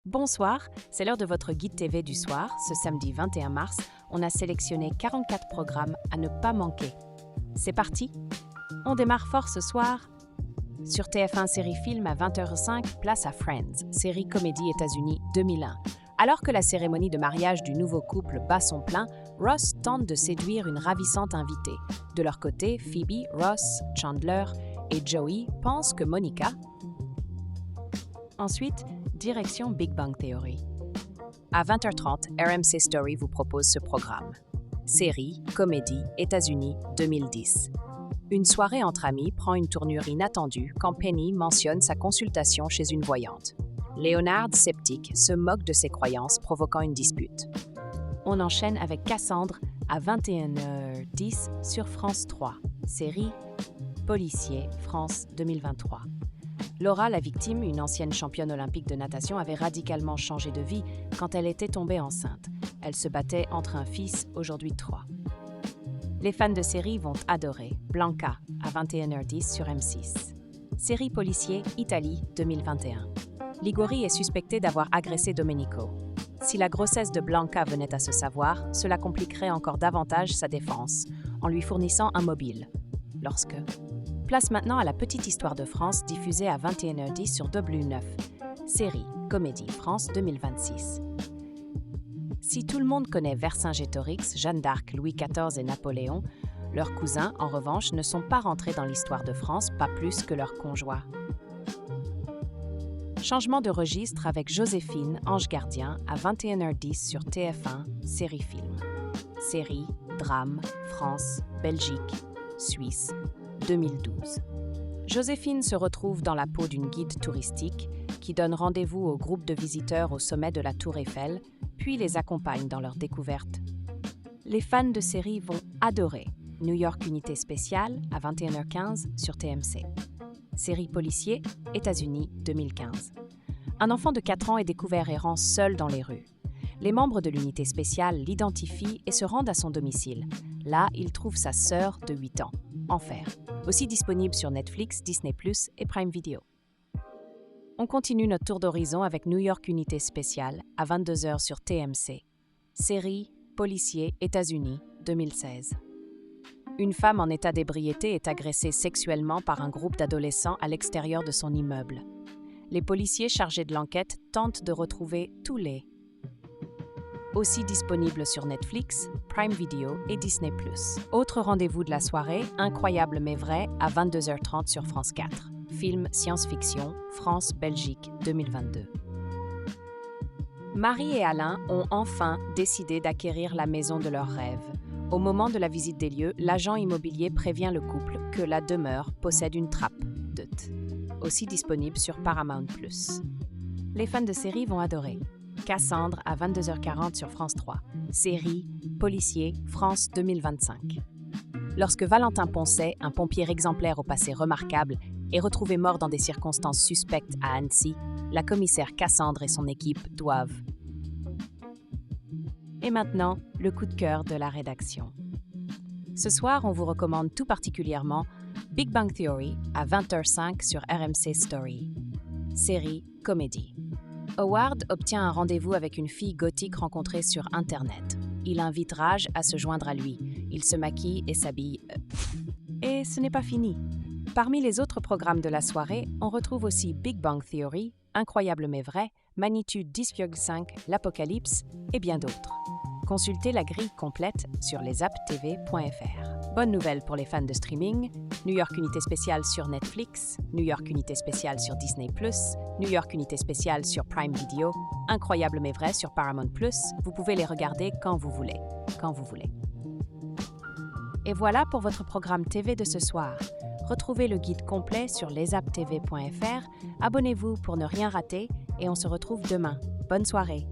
Bonsoir, c'est l'heure de votre guide TV du soir. Ce samedi 21 mars, on a sélectionné 44 programmes à ne pas manquer. C'est parti! On démarre fort ce soir. Sur TF1 Série Film à 20h05, place à Friends, série comédie États-Unis 2001. Alors que la cérémonie de mariage du nouveau couple bat son plein, Ross tente de séduire une ravissante invitée. De leur côté, Phoebe, Ross, Chandler et Joey pensent que Monica... Ensuite, direction Big Bang Theory. À 20h30, RMC Story vous propose ce programme. Série, comédie, États-Unis 2010. Une soirée entre amis prend une tournure inattendue quand Penny mentionne sa consultation chez une voyante. Leonard, sceptique, se moque de ses croyances, provoquant une dispute. On enchaîne avec Cassandre à 21h10 sur France 3. Série, policier, France 2023. Laura, la victime, une ancienne championne olympique de natation, avait radicalement changé de vie quand elle était tombée enceinte. Elle se battait entre un fils, aujourd'hui 3. Les fans de série vont adorer Blanca à 21h10 sur M6. Série policier, Italie 2021. Ligori est suspecté d'avoir agressé Domenico. Si la grossesse de Blanca venait à se savoir, cela compliquerait encore davantage sa défense, en lui fournissant un mobile. Place maintenant à la petite histoire de France diffusée à 21h10 sur W9. Série, comédie, France 2026. Si tout le monde connaît Vercingétorix, Jeanne d'Arc, Louis XIV et Napoléon, leurs cousins, en revanche, ne sont pas rentrés dans l'histoire de France, pas plus que leurs conjoints. Changement de registre avec Joséphine, Ange Gardien, à 21h10 sur TF1, Série Film. Série, drame, France, Belgique, Suisse, 2012. Joséphine se retrouve dans la peau d'une guide touristique qui donne rendez-vous au groupe de visiteurs au sommet de la Tour Eiffel, puis les accompagne dans leur découverte. Les fans de série vont adorer New York Unité Spéciale à 21h15 sur TMC. Série policier, États-Unis 2015. Un enfant de 4 ans est découvert errant seul dans les rues. Les membres de l'unité spéciale l'identifient et se rendent à son domicile. Là, il trouve sa sœur de 8 ans. Enfer. Aussi disponible sur Netflix, Disney+, et Prime Video. On continue notre tour d'horizon avec New York Unité Spéciale à 22h sur TMC. Série, policier, États-Unis, 2016. Une femme en état d'ébriété est agressée sexuellement par un groupe d'adolescents à l'extérieur de son immeuble. Les policiers chargés de l'enquête tentent de retrouver tous les... Aussi disponible sur Netflix, Prime Video et Disney+. Autre rendez-vous de la soirée, Incroyable mais vrai, à 22h30 sur France 4. Film science-fiction, France-Belgique 2022. Marie et Alain ont enfin décidé d'acquérir la maison de leurs rêves. Au moment de la visite des lieux, l'agent immobilier prévient le couple que la demeure possède une trappe. Aussi disponible sur Paramount+. Les fans de série vont adorer. Cassandre à 22h40 sur France 3. Série, policier, France 2025. Lorsque Valentin Poncet, un pompier exemplaire au passé remarquable, est retrouvé mort dans des circonstances suspectes à Annecy, la commissaire Cassandre et son équipe doivent... Et maintenant, le coup de cœur de la rédaction. Ce soir, on vous recommande tout particulièrement Big Bang Theory à 20h05 sur RMC Story. Série, comédie. Howard obtient un rendez-vous avec une fille gothique rencontrée sur Internet. Il invite Raj à se joindre à lui. Il se maquille et s'habille. Et ce n'est pas fini. Parmi les autres programmes de la soirée, on retrouve aussi Big Bang Theory, Incroyable mais vrai, Magnitude 10,5, L'Apocalypse et bien d'autres. Consultez la grille complète sur lesaptv.fr. Bonne nouvelle pour les fans de streaming, New York Unité Spéciale sur Netflix, New York Unité Spéciale sur Disney+, New York Unité Spéciale sur Prime Video, Incroyable mais vrai sur Paramount+, vous pouvez les regarder quand vous voulez. Et voilà pour votre programme TV de ce soir. Retrouvez le guide complet sur lesaptv.fr, abonnez-vous pour ne rien rater et on se retrouve demain. Bonne soirée!